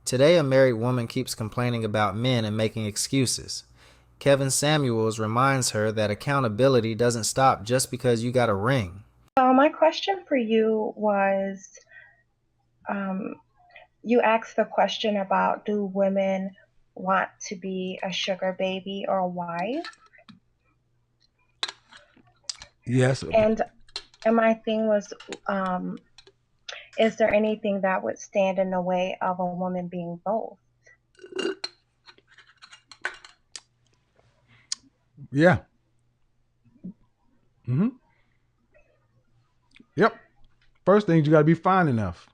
Today, a married woman keeps complaining about men and making excuses. Kevin Samuels reminds her that accountability doesn't stop just because you got a ring. So my question for you was, um, you asked the question about, do women want to be a sugar baby or a wife? Yes. And my thing was, um, is there anything that would stand in the way of a woman being both? Yeah. Mm-hmm. Yep. First thing, you got to be fine enough.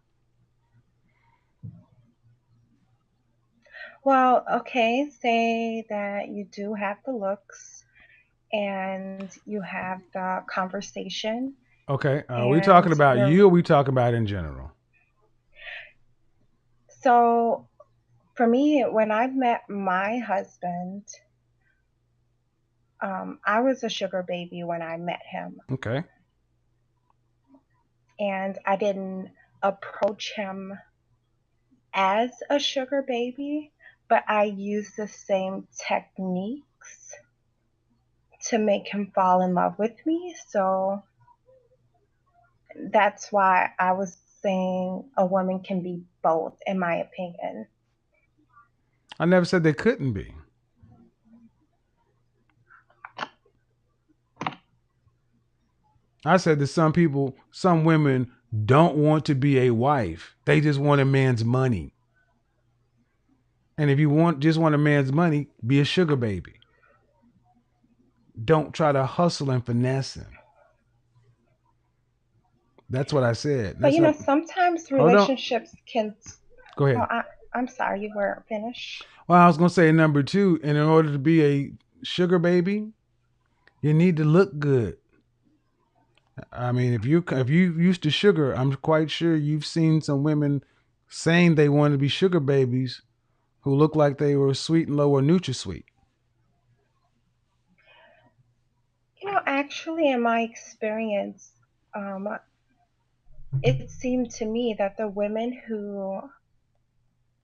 Well, okay, say that you do have the looks and you have the conversation Okay. Are we and talking about you you're or we talking about in general? so for me, when I met my husband, I was a sugar baby when I met him, Okay. and I didn't approach him as a sugar baby, but I used the same techniques to make him fall in love with me. So that's why I was saying a woman can be both, in my opinion. I never said they couldn't be. I said that some people, some women don't want to be a wife. They just want a man's money. And if you just want a man's money, be a sugar baby. Don't try to hustle and finesse him. That's what I said. But That's not. sometimes Hold on. relationships can. Go Oh, ahead. I'm sorry, you weren't finished. Well, I was gonna say number two, and in order to be a sugar baby, you need to look good. I mean, if you used to sugar, I'm quite sure you've seen some women saying they want to be sugar babies who look like they were sweet and low or NutraSweet. Actually, in my experience, um, it seemed to me that the women who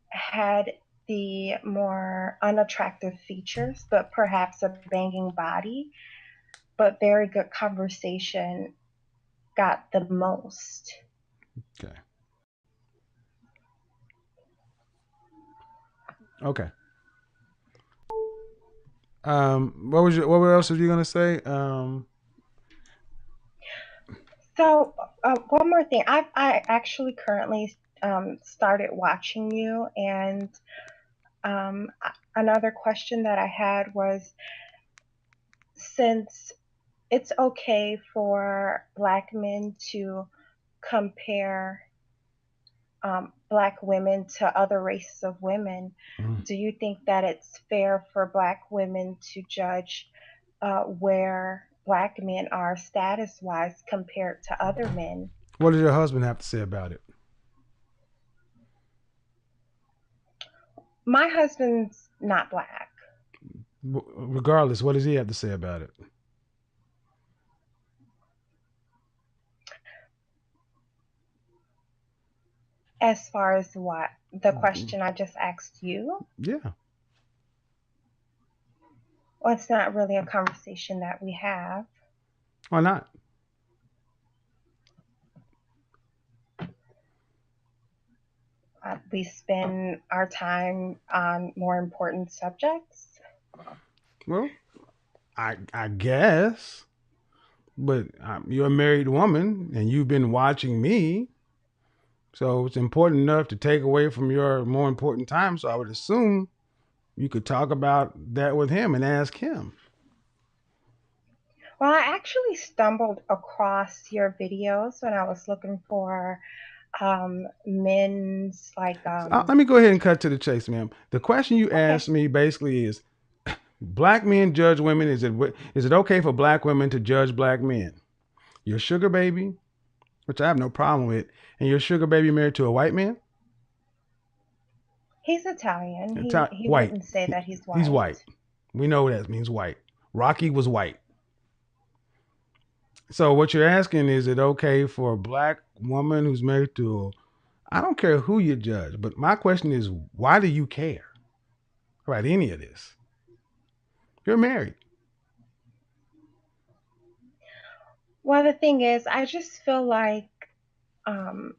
had the more unattractive features, but perhaps a banging body, but very good conversation, got the most. Okay. Okay. What else were you gonna say? So, one more thing. I actually currently started watching you, and another question that I had was, since it's okay for black men to compare black women to other races of women, mm, do you think that it's fair for black women to judge where black men are status wise compared to other men? what does your husband have to say about it? My husband's not black. Regardless, what does he have to say about it? As far as what the question I just asked you, Yeah. well, it's not really a conversation that we have. Why not? We spend our time on more important subjects. Well, I guess, but you're a married woman and you've been watching me, so it's important enough to take away from your more important time. So I would assume you could talk about that with him and ask him. Well, I actually stumbled across your videos when I was looking for men's like Let me go ahead and cut to the chase, ma'am. The question you okay. asked me basically is: Black men judge women. Is it okay for black women to judge black men? Your sugar baby, which I have no problem with, and your sugar baby married to a white man. He's Italian. He White. wouldn't say that he's He's white. white. We know that means white. Rocky was white. So what you're asking is it okay for a black woman who's married to I don't care who you judge, but my question is, why do you care about any of this? You're married. Well, the thing is, I just feel like um,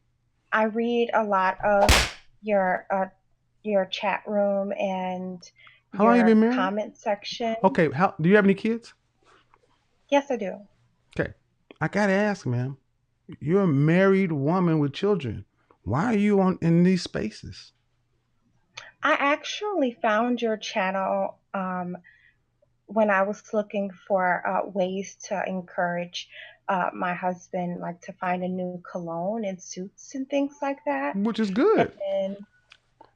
I read a lot of your chat room and How long have you your been married? comment section. Okay, how do you have any kids? Yes, I do. Okay. I gotta ask, ma'am. You're a married woman with children. Why are you on in these spaces? I actually found your channel when I was looking for ways to encourage my husband, like to find a new cologne and suits and things like that. Which is And good. then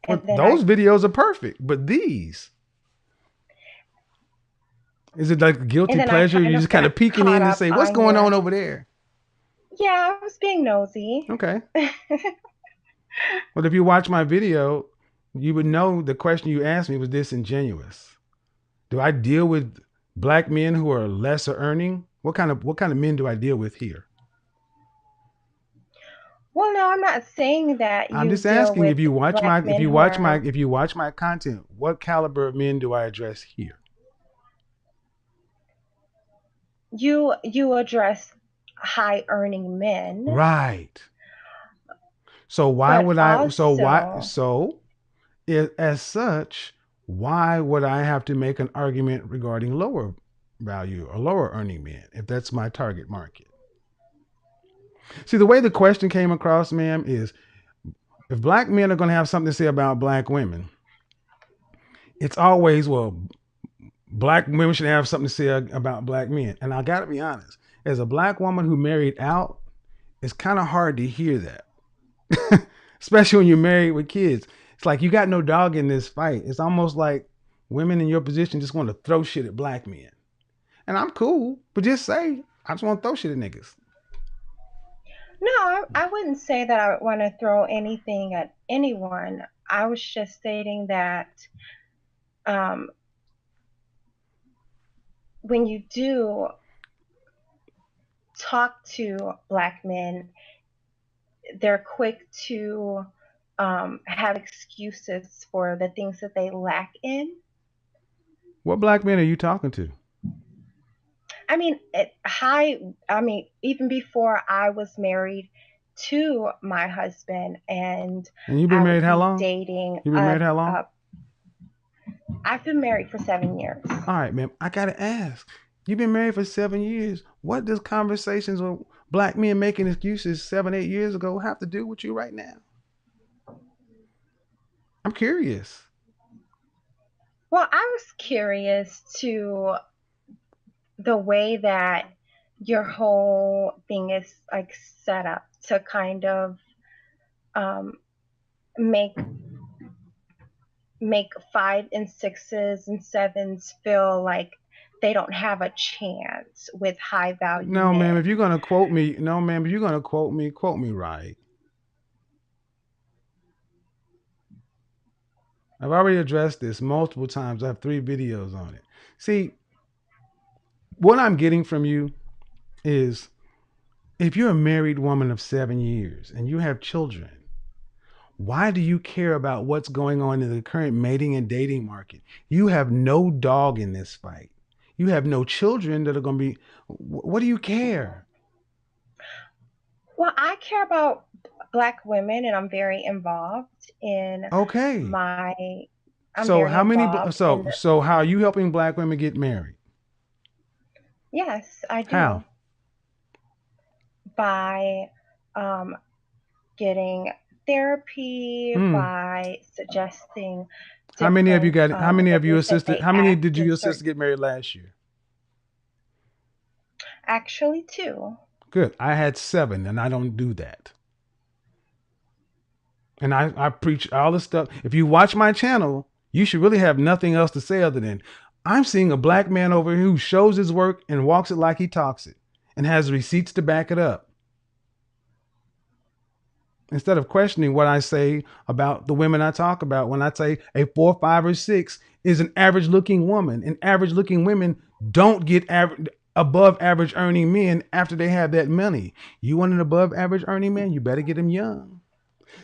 and Well, then I those videos are perfect, but these, is it like a and guilty then I pleasure? kind You're of just kind got of peeking caught in to up say, what's on going on your. over there? Yeah, I was being nosy. Okay. Well, if you watch my video, you would know the question you asked me was disingenuous. Do I deal with black men who are lesser earning? What kind of men do I deal with here? Well, no, I'm not saying that I'm you just deal asking, with if you watch my black if men you who watch my are. if you watch my content, what caliber of men do I address here? You address high earning men, Right. So why but would I so why also. so as such, why would I have to make an argument regarding lower value or lower earning men if that's my target market? See, the way the question came across, ma'am, is if black men are going to have something to say about black women, it's always, well, black women should have something to say about black men. And I got to be honest, as a black woman who married out, it's kind of hard to hear that, especially when you're married with kids. It's like you got no dog in this fight. It's almost like women in your position just want to throw shit at black men. And I'm cool, but just say, I just want to throw shit at niggas. No, I wouldn't say that I would want to throw anything at anyone. I was just stating that um, when you do talk to black men, they're quick to have excuses for the things that they lack in. What black men are you talking to? I mean, I mean, even before I was married to my husband, and And you've been I married would how be long? dating You've been married how long? I've been married for 7 years. All right, man. I gotta ask. You've been married for 7 years. What does conversations with black men making excuses 7, 8 years ago have to do with you right now? I'm curious. Well, I was curious to the way that your whole thing is like set up to kind of um, make make five and sixes and sevens feel like they don't have a chance with high value No, ma'am. If men. you're gonna quote me, no, ma'am. If you're gonna quote me right. I've already addressed this multiple times. I have 3 videos on it. See, what I'm getting from you is, if you're a married woman of 7 years and you have children, why do you care about what's going on in the current mating and dating market? You have no dog in this fight. You have no children that are going to be. What do you care? Well, I care about black women, and I'm very involved in Okay. my. I'm So very how many? involved in So the. so how are you helping black women get married? Yes, I How? do, by um, getting therapy, Hmm. by suggesting How many have you different got? How many of you ways that assisted? they How many act did in you assist certain. to get married last year? Actually, two. Good. I had 7, and I don't do that. And I preach all the stuff. If you watch my channel, you should really have nothing else to say other than, I'm seeing a black man over here who shows his work and walks it like he talks it and has receipts to back it up. Instead of questioning what I say about the women I talk about, when I say a 4, 5, or 6 is an average looking woman, and average looking women don't get above average earning men after they have that money. You want an above average earning man, you better get him young.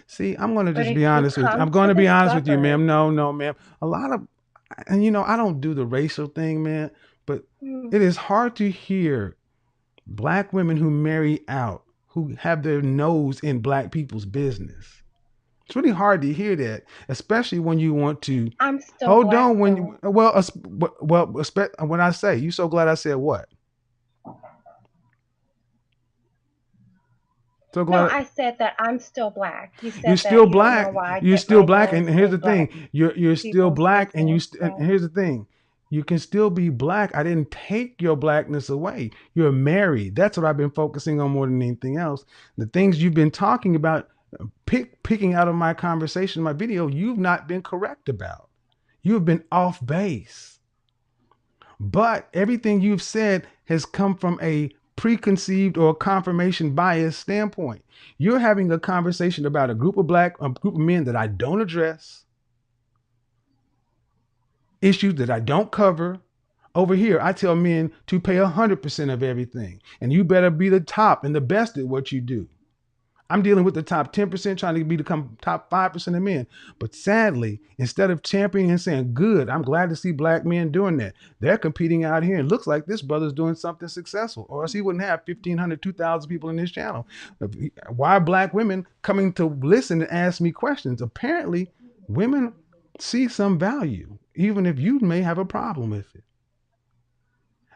See, I'm going to But just if be you honest with you. come I'm going to to the be honest with you, suburbs, ma'am. No, no, ma'am. A lot of, and I don't do the racial thing, man, but mm, it is hard to hear black women who marry out, who have their nose in black people's business. It's really hard to hear that, especially when you want to I'm still hold black on. When though. you, when I say, you so glad I said what? So No, glad I said that I'm still black. You you're said still that you don't know black. why I You're get still my black, and nose here's the in thing: black you're still people's black, and business. and here's the thing: you can still be black. I didn't take your blackness away. You're married. That's what I've been focusing on more than anything else. The things you've been talking about, picking out of my conversation, my video, you've not been correct about. You've been off base. But everything you've said has come from a preconceived or confirmation bias standpoint. You're having a conversation about a group of men that I don't address, issues that I don't cover. Over here, I tell men to pay 100% of everything, and you better be the top and the best at what you do. I'm dealing with the top 10% trying to become top 5% of men. But sadly, instead of championing and saying, good, I'm glad to see black men doing that. They're competing out here and it looks like this brother's doing something successful, or else he wouldn't have 1,500, 2,000 people in his channel. Why are black women coming to listen and ask me questions? Apparently, women see some value, even if you may have a problem with it.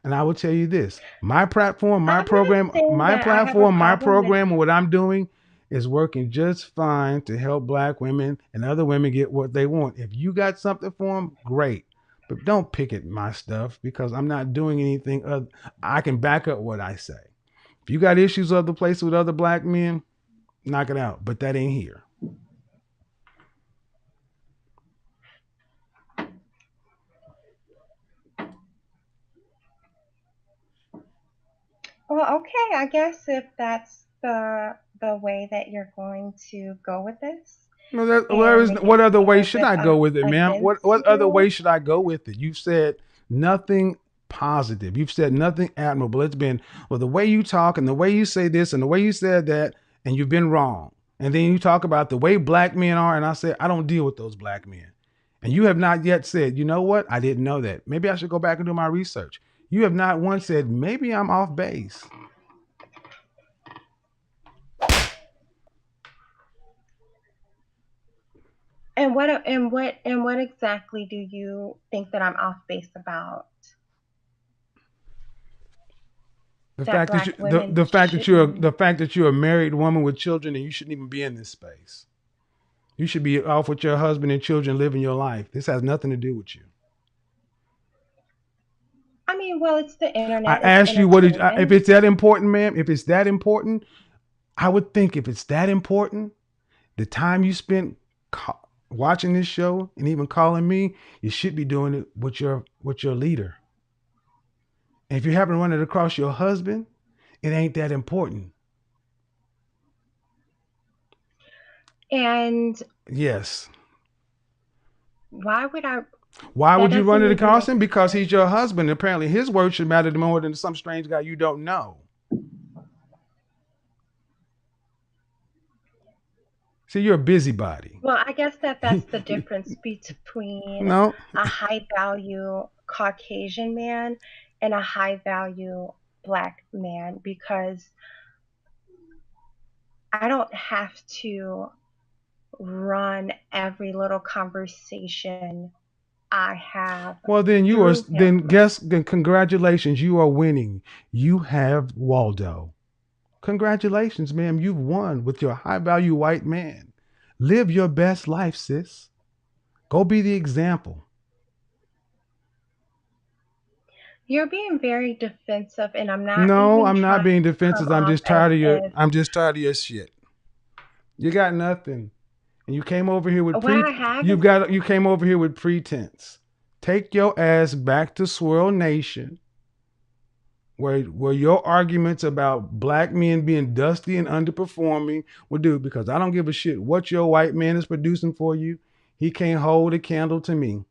And I will tell you this, my platform, my I'm not program, saying my that I have a platform, my problem with program, and what I'm doing is working just fine to help black women and other women get what they want. If you got something for them, great. But don't pick at my stuff because I'm not doing anything other. I can back up what I say. If you got issues other places with other black men, knock it out. But that ain't here. well, okay, I guess if that's the way that you're going to go with this No, and make what it other seem way as should if I go I'm with it, ma'am? against What other way you, should I go with it? You've said nothing positive. You've said nothing admirable. It's been, well, the way you talk and the way you say this and the way you said that, and you've been wrong. And then you talk about the way black men are, and I say I don't deal with those black men. And you have not yet said, you know what? I didn't know that. Maybe I should go back and do my research. You have not once said, maybe I'm off base. and what exactly do you think that I'm off base about? The That fact that black women the shouldn't. fact that you're a married woman with children and you shouldn't even be in this space. You should be off with your husband and children living your life. This has nothing to do with you. I mean, well, it's the I internet, it's asked you if entertainment. it's that important, ma'am. If it's that important, I would think if it's that important, the time you spent watching this show and even calling me, you should be doing it with your leader. And if you happen to run it across your husband, it ain't that important. And Yes. why would I? Why That would you run doesn't it even across make him? Because sense. he's your husband. Apparently, his word should matter more than some strange guy you don't know. See, you're a busybody. Well, I guess that's the difference between No, a high value Caucasian man and a high value black man because I don't have to run every little conversation I have well, through him. then congratulations, you are winning. You have Waldo. Congratulations, ma'am. You've won with your high value white man. Live your best life, sis. Go be the example. You're being very defensive, and I'm not No, even I'm not trying being to come defensive. off as if I'm just tired of your shit. You got nothing. And you came over here with what I have is you came over here with pretense. Take your ass back to Swirl Nation where your arguments about black men being dusty and underperforming will do, because I don't give a shit what your white man is producing for you. He can't hold a candle to me.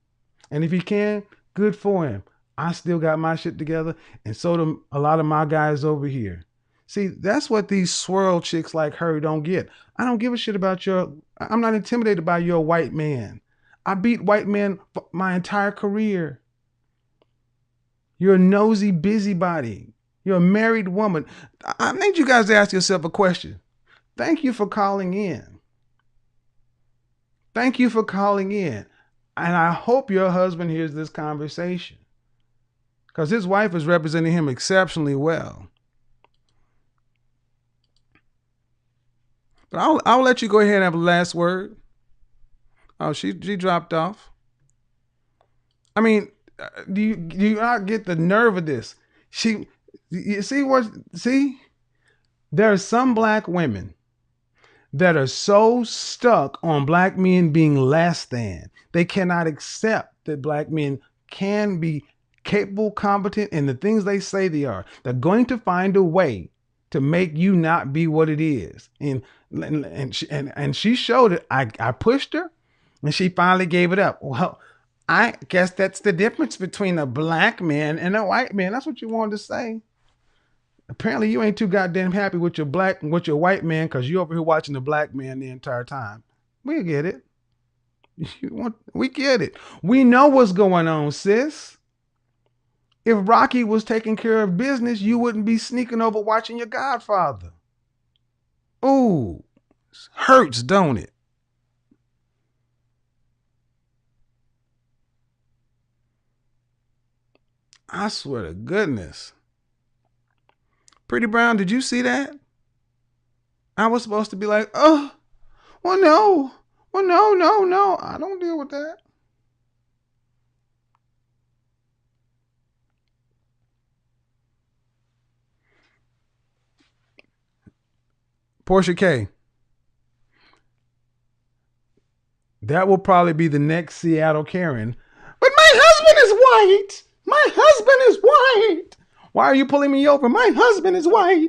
And if he can, good for him. I still got my shit together, and so do a lot of my guys over here. See, that's what these swirl chicks like her don't get. I don't give a shit about I'm not intimidated by your white man. I beat white men my entire career. You're a nosy busybody. You're a married woman. I need you guys to ask yourself a question. Thank you for calling in. Thank you for calling in. And I hope your husband hears this conversation, because his wife is representing him exceptionally well. But I'll let you go ahead and have a last word. Oh, she dropped off. I mean, do you not get the nerve of this? You see, there are some black women that are so stuck on black men being less than. They cannot accept that black men can be capable, competent, and the things they say they are. They're going to find a way to make you not be what it is. And she showed it. I pushed her, and she finally gave it up. Well, I guess that's the difference between a black man and a white man. That's what you wanted to say. Apparently you ain't too goddamn happy with your white man, because you over here watching the black man the entire time. We get it. We get it. We know what's going on, sis. If Rocky was taking care of business, you wouldn't be sneaking over watching your Godfather. Ooh, hurts, don't it? I swear to goodness. Pretty Brown, did you see that? I was supposed to be like, oh, well, no. Well, no. I don't deal with that. Portia K. That will probably be the next Seattle Karen. But my husband is white. My husband is white. Why are you pulling me over? My husband is white.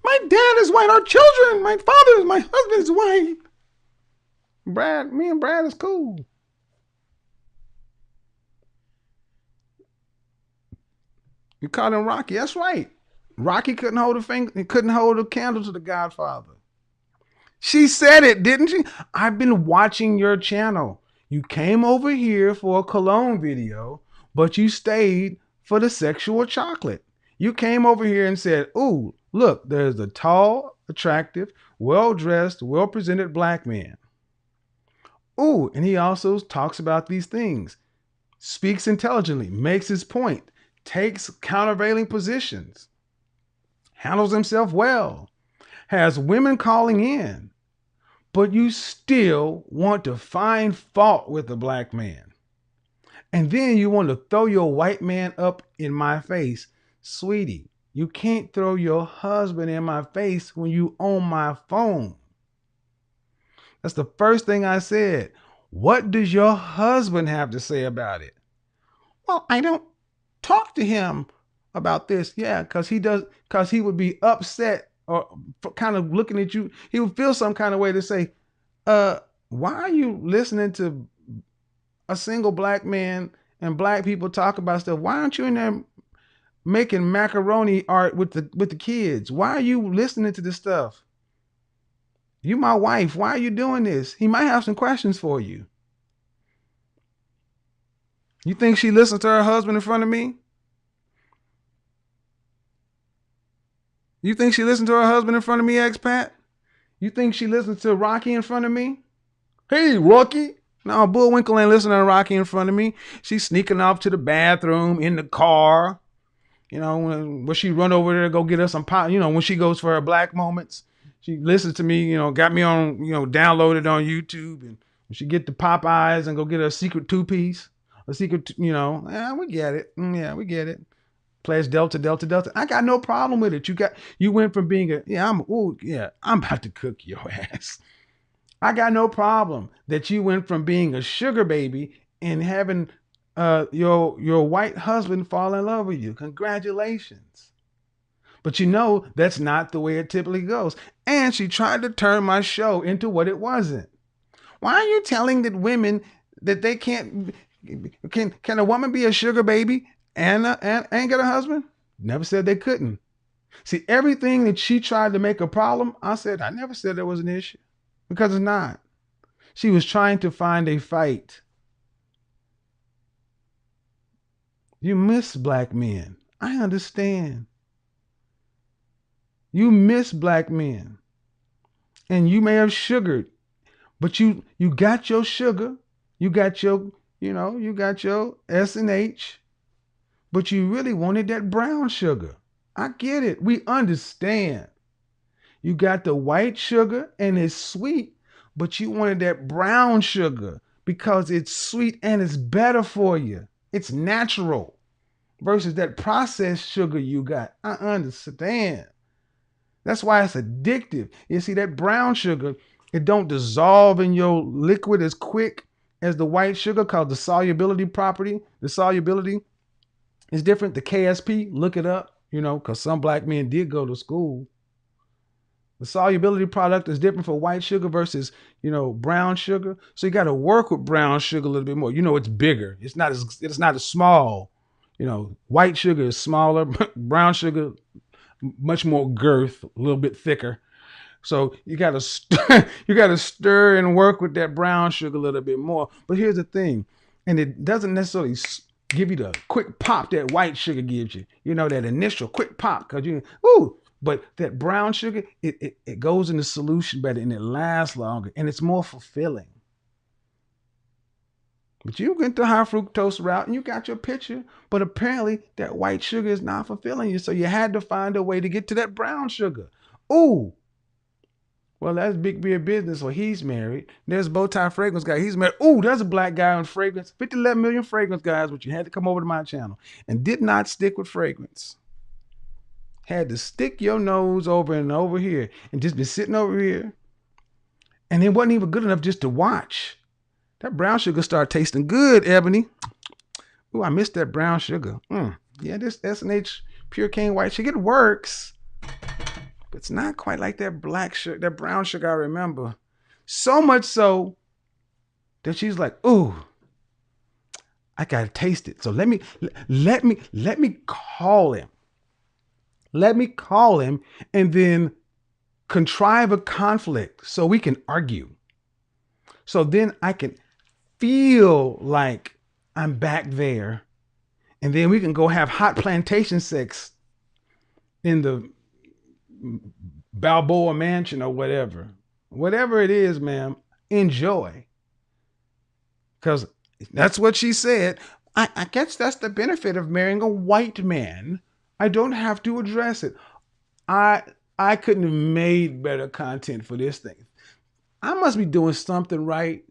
My dad is white. Our children, my husband is white. Me and Brad is cool. You called him Rocky. That's right. Rocky couldn't hold a candle to the Godfather. She said it, didn't she? I've been watching your channel. You came over here for a cologne video, but you stayed for the sexual chocolate. You came over here and said, ooh, look, there's a tall, attractive, well-dressed, well-presented black man. Ooh, and he also talks about these things, speaks intelligently, makes his point, takes countervailing positions, handles himself well, has women calling in, but you still want to find fault with the black man. And then you want to throw your white man up in my face. Sweetie, you can't throw your husband in my face when you on my phone. That's the first thing I said. What does your husband have to say about it? Well, I don't talk to him about this. Yeah, because he would be upset or kind of looking at you. He would feel some kind of way to say, why are you listening to a single black man and black people talk about stuff? Why aren't you in there making macaroni art with the kids? Why are you listening to this stuff? You my wife. Why are you doing this? He might have some questions for you. You think she listens to her husband in front of me? You think she listens to her husband in front of me, expat? You think she listens to Rocky in front of me? Hey, Rocky. No, Bullwinkle ain't listening to Rocky in front of me. She's sneaking off to the bathroom in the car. You know, when she run over there to go get us some pop, you know, when she goes for her black moments, she listens to me, you know, got me on, you know, downloaded on YouTube. And when she get the Popeyes and go get a secret two-piece, a secret, you know, we get it. Yeah, we get it. Pledge Delta. I got no problem with it. You went from being I'm about to cook your ass. I got no problem that you went from being a sugar baby and having your white husband fall in love with you. Congratulations. But you know, that's not the way it typically goes. And she tried to turn my show into what it wasn't. Why are you telling that women that they can't, can a woman be a sugar baby and get a husband? Never said they couldn't. See, everything that she tried to make a problem, I never said there was an issue because it's not. She was trying to find a fight. You miss black men. I understand. You miss black men. And you may have sugared, but you got your sugar. You got your, you got your S and H, but you really wanted that brown sugar. I get it. We understand. You got the white sugar and it's sweet, but you wanted that brown sugar because it's sweet and it's better for you. It's natural versus that processed sugar you got. I understand. That's why it's addictive. You see, that brown sugar, it don't dissolve in your liquid as quick as the white sugar because the solubility is different. The KSP, look it up, because some black men did go to school. The solubility product is different for white sugar versus, brown sugar. So you got to work with brown sugar a little bit more. It's bigger. It's not as small. White sugar is smaller. Brown sugar, much more girth, a little bit thicker. So you got to stir and work with that brown sugar a little bit more. But here's the thing, and it doesn't necessarily give you the quick pop that white sugar gives you. That initial quick pop because but that brown sugar, it goes in the solution better and it lasts longer and it's more fulfilling. But you went the high fructose route and you got your picture, but apparently that white sugar is not fulfilling you. So you had to find a way to get to that brown sugar. Ooh. Well, that's Big Beer Business, or he's married. There's Bowtie Fragrance Guy. He's married. Ooh, there's a black guy on fragrance. 11 million fragrance guys, but you had to come over to my channel and did not stick with fragrance. Had to stick your nose over and over here and just be sitting over here. And it wasn't even good enough just to watch. That brown sugar started tasting good, Ebony. Ooh, I missed that brown sugar. Yeah, this S&H Pure Cane White Sugar, it works. But it's not quite like that black sugar, that brown sugar I remember. So much so that she's like, ooh, I gotta taste it. So let me call him. Let me call him and then contrive a conflict so we can argue. So then I can feel like I'm back there. And then we can go have hot plantation sex in the Balboa Mansion or whatever. Whatever it is, ma'am, enjoy. Because that's what she said. I guess that's the benefit of marrying a white man. I don't have to address it. I couldn't have made better content for this thing. I must be doing something right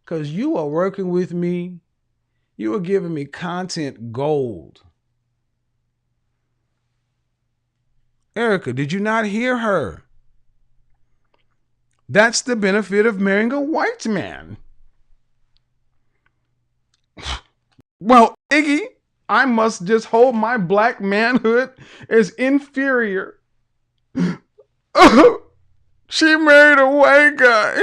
because you are working with me. You are giving me content gold. Erica, did you not hear her? That's the benefit of marrying a white man. Well, Iggy, I must just hold my black manhood as inferior. She married a white guy.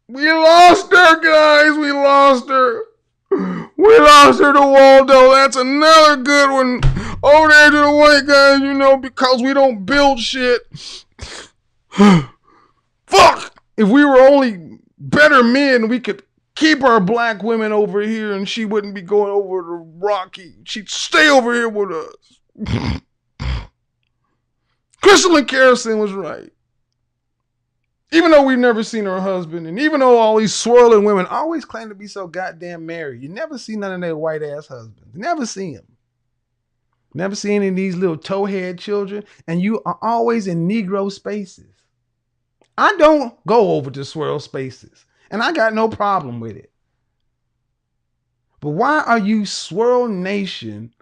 We lost her, guys. We lost her. We lost her to Waldo. That's another good one. Over there to the white guys, because we don't build shit. Fuck! If we were only better men, we could keep our black women over here and she wouldn't be going over to Rocky. She'd stay over here with us. Crystal and Kerosene was right. Even though we've never seen her husband, and even though all these swirling women always claim to be so goddamn married, you never see none of their white ass husbands. Never see them. Never see any of these little towhead children, and you are always in Negro spaces. I don't go over to swirl spaces, and I got no problem with it. But why are you Swirl Nation,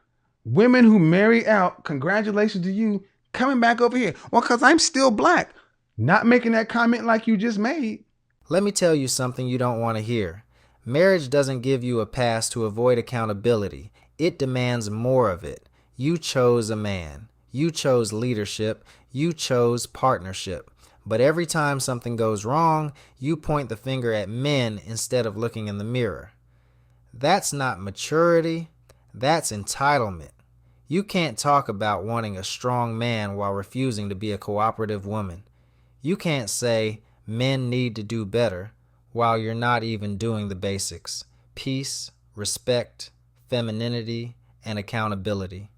women who marry out, congratulations to you, coming back over here? Well, because I'm still black. Not making that comment like you just made. Let me tell you something you don't want to hear. Marriage doesn't give you a pass to avoid accountability. It demands more of it. You chose a man. You chose leadership. You chose partnership. But every time something goes wrong, you point the finger at men instead of looking in the mirror. That's not maturity, that's entitlement. You can't talk about wanting a strong man while refusing to be a cooperative woman. You can't say men need to do better while you're not even doing the basics: peace, respect, femininity, and accountability.